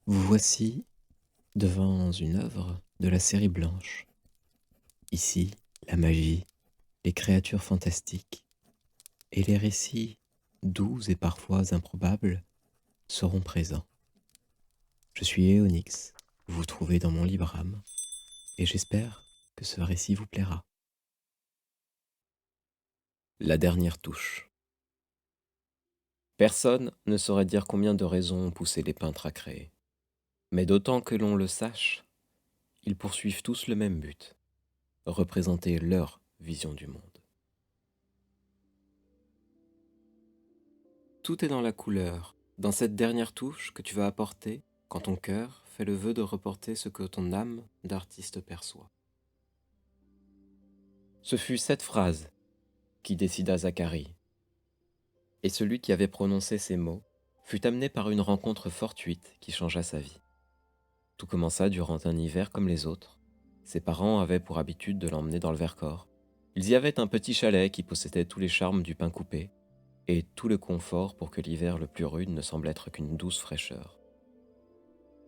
Vous voici devant une œuvre de la série blanche. Ici, la magie, les créatures fantastiques et les récits doux et parfois improbables seront présents. Je suis Eonix, vous vous trouvez dans mon livre âme et j'espère que ce récit vous plaira. La dernière touche. Personne ne saurait dire combien de raisons ont poussé les peintres à créer. Mais d'autant que l'on le sache, ils poursuivent tous le même but, représenter leur vision du monde. Tout est dans la couleur, dans cette dernière touche que tu vas apporter quand ton cœur fait le vœu de reporter ce que ton âme d'artiste perçoit. Ce fut cette phrase qui décida Zacharie, et celui qui avait prononcé ces mots fut amené par une rencontre fortuite qui changea sa vie. Tout commença durant un hiver comme les autres. Ses parents avaient pour habitude de l'emmener dans le Vercors. Ils y avaient un petit chalet qui possédait tous les charmes du pain coupé et tout le confort pour que l'hiver le plus rude ne semble être qu'une douce fraîcheur.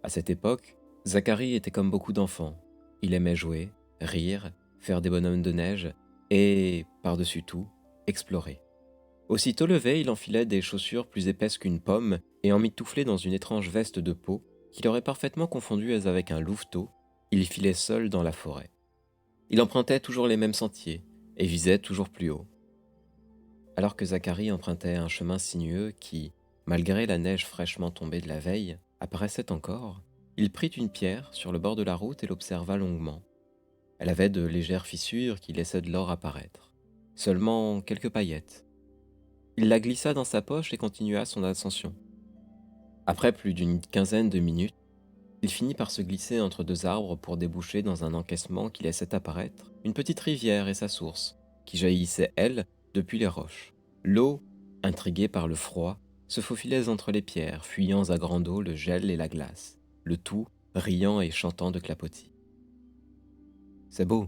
À cette époque, Zacharie était comme beaucoup d'enfants. Il aimait jouer, rire, faire des bonhommes de neige et, par-dessus tout, explorer. Aussitôt levé, il enfilait des chaussures plus épaisses qu'une pomme et emmitouflé dans une étrange veste de peau qu'il aurait parfaitement confondue avec un louveteau, il filait seul dans la forêt. Il empruntait toujours les mêmes sentiers et visait toujours plus haut. Alors que Zacharie empruntait un chemin sinueux qui, malgré la neige fraîchement tombée de la veille, apparaissait encore, il prit une pierre sur le bord de la route et l'observa longuement. Elle avait de légères fissures qui laissaient de l'or apparaître. Seulement quelques paillettes. Il la glissa dans sa poche et continua son ascension. Après plus d'une quinzaine de minutes, il finit par se glisser entre deux arbres pour déboucher dans un encaissement qui laissait apparaître une petite rivière et sa source, qui jaillissait, elle, depuis les roches. L'eau, intriguée par le froid, se faufilait entre les pierres, fuyant à grande eau le gel et la glace, le tout riant et chantant de clapotis. C'est beau,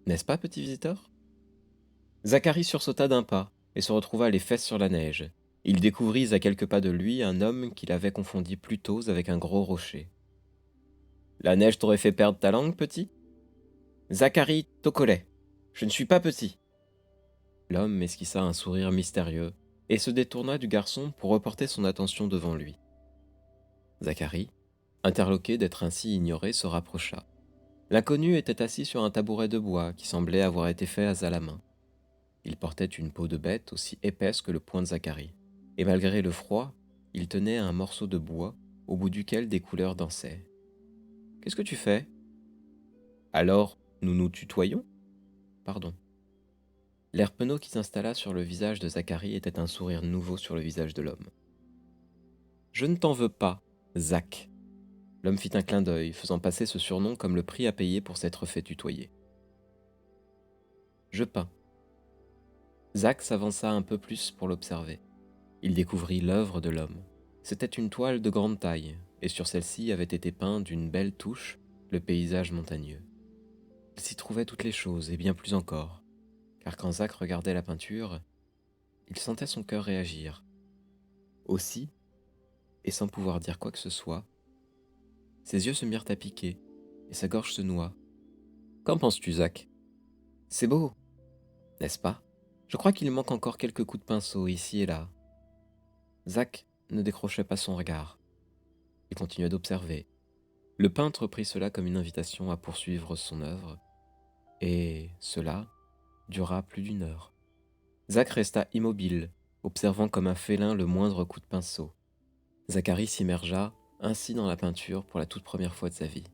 n'est-ce pas, petit visiteur? Zacharie sursauta d'un pas et se retrouva les fesses sur la neige. Il découvrit à quelques pas de lui un homme qu'il avait confondu plus tôt avec un gros rocher. La neige t'aurait fait perdre ta langue, petit? Zacharie Tocolet, je ne suis pas petit. L'homme esquissa un sourire mystérieux et se détourna du garçon pour reporter son attention devant lui. Zacharie, interloqué d'être ainsi ignoré, se rapprocha. L'inconnu était assis sur un tabouret de bois qui semblait avoir été fait à la main. Il portait une peau de bête aussi épaisse que le poing de Zacharie, et malgré le froid, il tenait un morceau de bois au bout duquel des couleurs dansaient. « Qu'est-ce que tu fais ?»« Alors, nous nous tutoyons ?»« Pardon. » L'air penaud qui s'installa sur le visage de Zacharie était un sourire nouveau sur le visage de l'homme. « Je ne t'en veux pas, Zach. » L'homme fit un clin d'œil, faisant passer ce surnom comme le prix à payer pour s'être fait tutoyer. « Je peins. » Zach s'avança un peu plus pour l'observer. Il découvrit l'œuvre de l'homme. C'était une toile de grande taille, et sur celle-ci avait été peint d'une belle touche le paysage montagneux. Il s'y trouvait toutes les choses, et bien plus encore, car quand Zach regardait la peinture, il sentait son cœur réagir. Aussi, et sans pouvoir dire quoi que ce soit, ses yeux se mirent à piquer, et sa gorge se noua. « Qu'en penses-tu, Zach ? C'est beau, n'est-ce pas ? Je crois qu'il manque encore quelques coups de pinceau ici et là. » Zach ne décrochait pas son regard. Il continuait d'observer. Le peintre prit cela comme une invitation à poursuivre son œuvre, et cela dura plus d'une heure. Zach resta immobile, observant comme un félin le moindre coup de pinceau. Zacharie s'immergea ainsi dans la peinture pour la toute première fois de sa vie.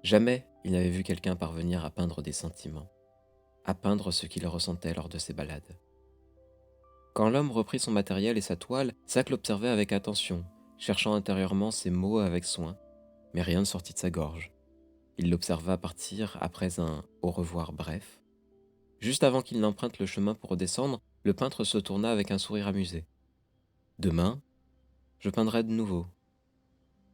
Jamais il n'avait vu quelqu'un parvenir à peindre des sentiments, à peindre ce qu'il ressentait lors de ses balades. Quand l'homme reprit son matériel et sa toile, Zach l'observait avec attention, cherchant intérieurement ses mots avec soin, mais rien ne sortit de sa gorge. Il l'observa partir après un « au revoir » bref. Juste avant qu'il n'emprunte le chemin pour redescendre, le peintre se tourna avec un sourire amusé. « Demain, je peindrai de nouveau.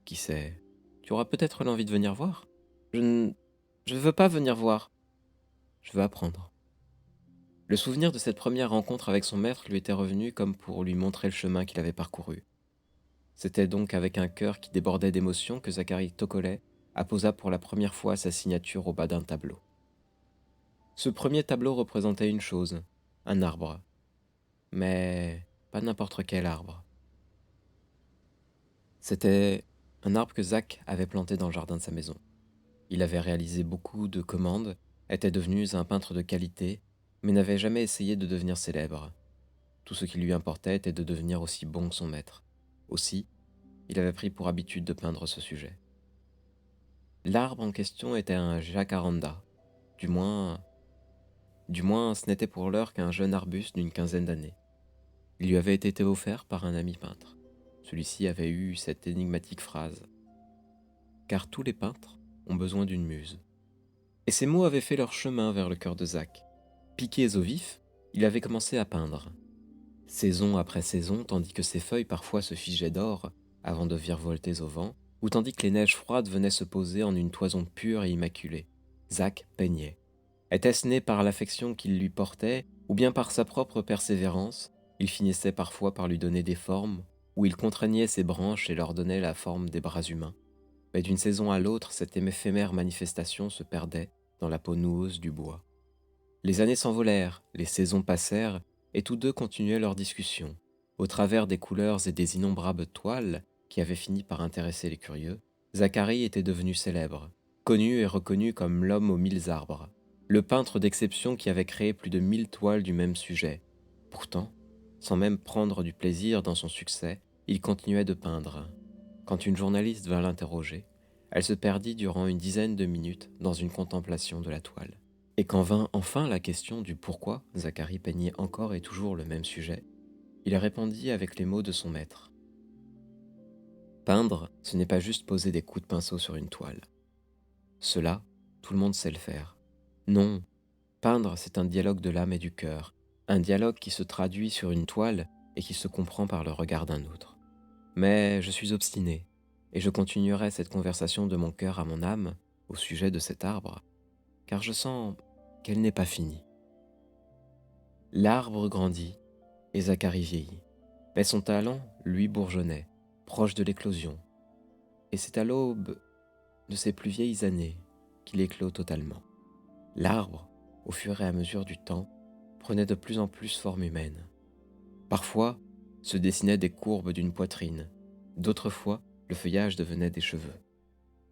Qui sait, tu auras peut-être l'envie de venir voir ? » Je ne veux pas venir voir. Je veux apprendre. » Le souvenir de cette première rencontre avec son maître lui était revenu comme pour lui montrer le chemin qu'il avait parcouru. C'était donc avec un cœur qui débordait d'émotion que Zacharie Tokole apposa pour la première fois sa signature au bas d'un tableau. Ce premier tableau représentait une chose, un arbre, mais pas n'importe quel arbre. C'était un arbre que Zach avait planté dans le jardin de sa maison. Il avait réalisé beaucoup de commandes, était devenu un peintre de qualité, mais n'avait jamais essayé de devenir célèbre. Tout ce qui lui importait était de devenir aussi bon que son maître. Aussi, il avait pris pour habitude de peindre ce sujet. L'arbre en question était un jacaranda, du moins, ce n'était pour l'heure qu'un jeune arbuste d'une quinzaine d'années. Il lui avait été offert par un ami peintre. Celui-ci avait eu cette énigmatique phrase: car tous les peintres ont besoin d'une muse. Et ces mots avaient fait leur chemin vers le cœur de Zach. Piqué au vif, il avait commencé à peindre. Saison après saison, tandis que ses feuilles parfois se figeaient d'or avant de virevolter au vent, ou tandis que les neiges froides venaient se poser en une toison pure et immaculée, Zach peignait. Était-ce né par l'affection qu'il lui portait, ou bien par sa propre persévérance? Il finissait parfois par lui donner des formes, ou il contraignait ses branches et leur donnait la forme des bras humains. Mais d'une saison à l'autre, cette éphémère manifestation se perdait dans la peau noueuse du bois. Les années s'envolèrent, les saisons passèrent, et tous deux continuaient leur discussion. Au travers des couleurs et des innombrables toiles qui avaient fini par intéresser les curieux, Zacharie était devenu célèbre, connu et reconnu comme l'homme aux 1000 arbres, le peintre d'exception qui avait créé plus de 1000 toiles du même sujet. Pourtant, sans même prendre du plaisir dans son succès, il continuait de peindre. Quand une journaliste vint l'interroger, elle se perdit durant une dizaine de minutes dans une contemplation de la toile. Et quand vint enfin la question du pourquoi Zacharie peignait encore et toujours le même sujet, il répondit avec les mots de son maître. Peindre, ce n'est pas juste poser des coups de pinceau sur une toile. Cela, tout le monde sait le faire. Non, peindre, c'est un dialogue de l'âme et du cœur, un dialogue qui se traduit sur une toile et qui se comprend par le regard d'un autre. Mais je suis obstiné, et je continuerai cette conversation de mon cœur à mon âme au sujet de cet arbre, car je sens qu'elle n'est pas finie. L'arbre grandit, et Zacharie vieillit, mais son talent, lui, bourgeonnait, proche de l'éclosion, et c'est à l'aube de ses plus vieilles années qu'il éclot totalement. L'arbre, au fur et à mesure du temps, prenait de plus en plus forme humaine. Parfois, se dessinaient des courbes d'une poitrine, d'autres fois, le feuillage devenait des cheveux.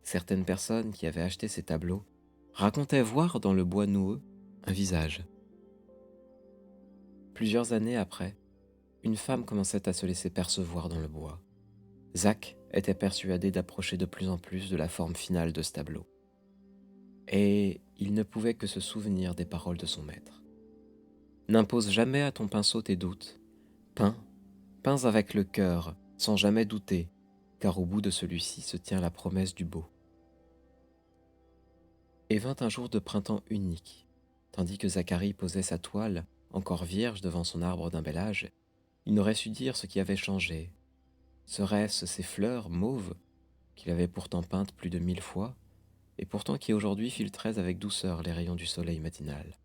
Certaines personnes qui avaient acheté ces tableaux racontaient voir dans le bois noueux un visage. Plusieurs années après, une femme commençait à se laisser percevoir dans le bois. Zach était persuadé d'approcher de plus en plus de la forme finale de ce tableau. Et il ne pouvait que se souvenir des paroles de son maître. N'impose jamais à ton pinceau tes doutes. Peins, peins avec le cœur, sans jamais douter, car au bout de celui-ci se tient la promesse du beau. Et vint un jour de printemps unique, tandis que Zacharie posait sa toile, encore vierge devant son arbre d'un bel âge. Il n'aurait su dire ce qui avait changé. Serait-ce ces fleurs mauves qu'il avait pourtant peintes plus de 1000 fois, et pourtant qui aujourd'hui filtraient avec douceur les rayons du soleil matinal?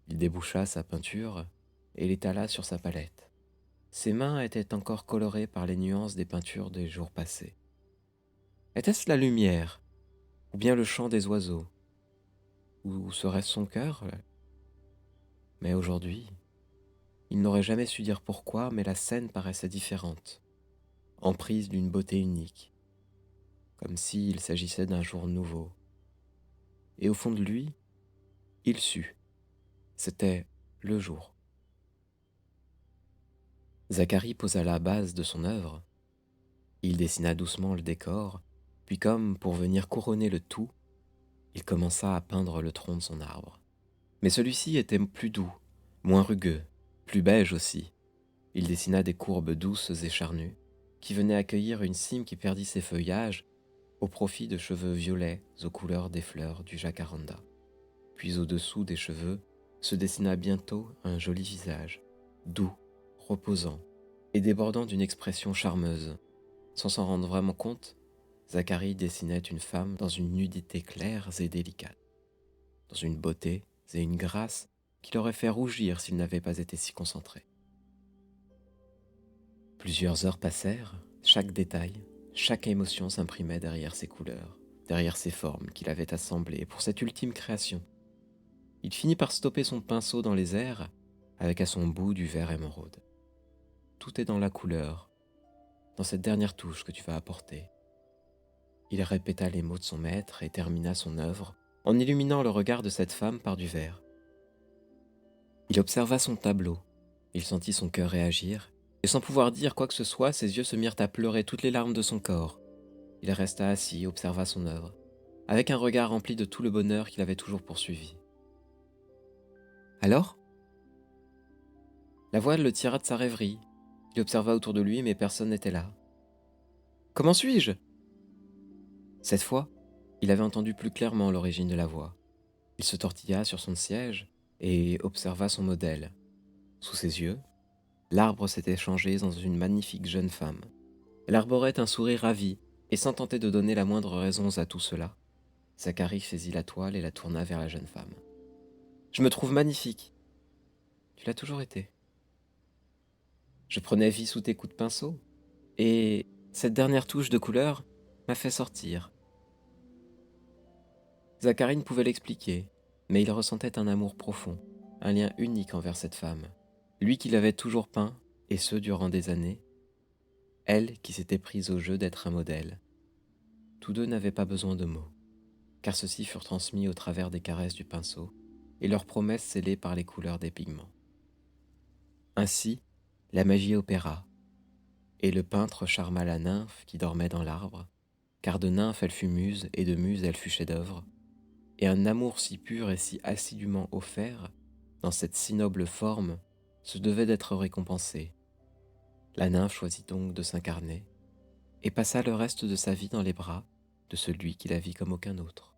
Il déboucha sa peinture et l'étala sur sa palette. Ses mains étaient encore colorées par les nuances des peintures des jours passés. Était-ce la lumière, ou bien le chant des oiseaux, ou serait-ce son cœur? Mais aujourd'hui, il n'aurait jamais su dire pourquoi, mais la scène paraissait différente, emprise d'une beauté unique, comme s'il s'agissait d'un jour nouveau. Et au fond de lui, il sut, c'était le jour. Zacharie posa la base de son œuvre. Il dessina doucement le décor, puis comme pour venir couronner le tout, il commença à peindre le tronc de son arbre. Mais celui-ci était plus doux, moins rugueux, plus beige aussi. Il dessina des courbes douces et charnues, qui venaient accueillir une cime qui perdit ses feuillages au profit de cheveux violets aux couleurs des fleurs du jacaranda. Puis au-dessous des cheveux se dessina bientôt un joli visage, doux, reposant et débordant d'une expression charmeuse. Sans s'en rendre vraiment compte, Zacharie dessinait une femme dans une nudité claire et délicate, dans une beauté et une grâce qui l'aurait fait rougir s'il n'avait pas été si concentré. Plusieurs heures passèrent, Chaque détail, chaque émotion s'imprimait derrière ces couleurs, derrière ces formes qu'il avait assemblées pour cette ultime création. Il finit par stopper son pinceau dans les airs, avec à son bout du vert émeraude. Tout est dans la couleur, dans cette dernière touche que tu vas apporter. Il répéta les mots de son maître et termina son œuvre en illuminant le regard de cette femme par du vert. Il observa son tableau, il sentit son cœur réagir, et sans pouvoir dire quoi que ce soit, ses yeux se mirent à pleurer toutes les larmes de son corps. Il resta assis, observa son œuvre, avec un regard rempli de tout le bonheur qu'il avait toujours poursuivi. Alors, la voile le tira de sa rêverie. Il observa autour de lui, mais personne n'était là. Comment suis-je? Cette fois, il avait entendu plus clairement l'origine de la voix. Il se tortilla sur son siège et observa son modèle. Sous ses yeux, l'arbre s'était changé dans une magnifique jeune femme. Elle arborait un sourire ravi, et sans tenter de donner la moindre raison à tout cela, Zacharie saisit la toile et la tourna vers la jeune femme. « Je me trouve magnifique. Tu l'as toujours été. Je prenais vie sous tes coups de pinceau, et cette dernière touche de couleur m'a fait sortir. » Zacharie ne pouvait l'expliquer, mais il ressentait un amour profond, un lien unique envers cette femme. Lui qui l'avait toujours peint, et ce durant des années, elle qui s'était prise au jeu d'être un modèle. Tous deux n'avaient pas besoin de mots, car ceux-ci furent transmis au travers des caresses du pinceau et leurs promesses scellées par les couleurs des pigments. Ainsi, la magie opéra, et le peintre charma la nymphe qui dormait dans l'arbre, car de nymphe elle fut muse et de muse elle fut chef-d'œuvre, et un amour si pur et si assidûment offert, dans cette si noble forme, se devait d'être récompensé. La nymphe choisit donc de s'incarner, et passa le reste de sa vie dans les bras de celui qui la vit comme aucun autre.